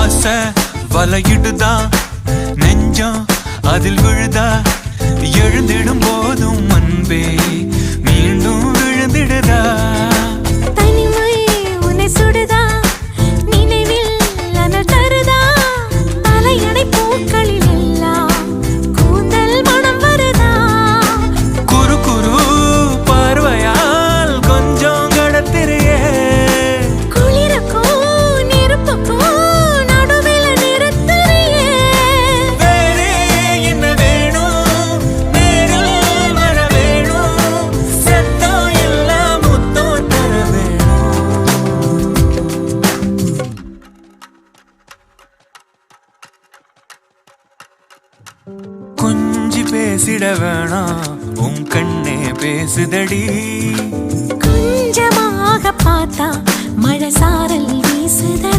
ஆசை வலையிடுதா நெஞ்சம் அதில் விழுதா எழுந்திடும் போதும் அன்பே மீண்டும் விழுந்திடுதா தனிமை உன்னை சுடுதா நினைவில் அனல் தருதா தலையணை பூக்களில் எல்லாம் கூந்தல் மனம் வருதா குறு குறு பார்வையால் கொஞ்சம் கடத்திரியே குளிருக்கும் நெருப்புக்கும் நடுவில் நிறுத்தறியே வேறே என்ன வேணும் நேரில் வர வேணும் சத்தம் எல்லாம் முத்தம் தர வேணும் கொஞ்சி பேசிட வேணாம் உன் கண்ணே பேசுதடி கொஞ்சமாக பார்த்தா மழை சாரல் வீசுதடா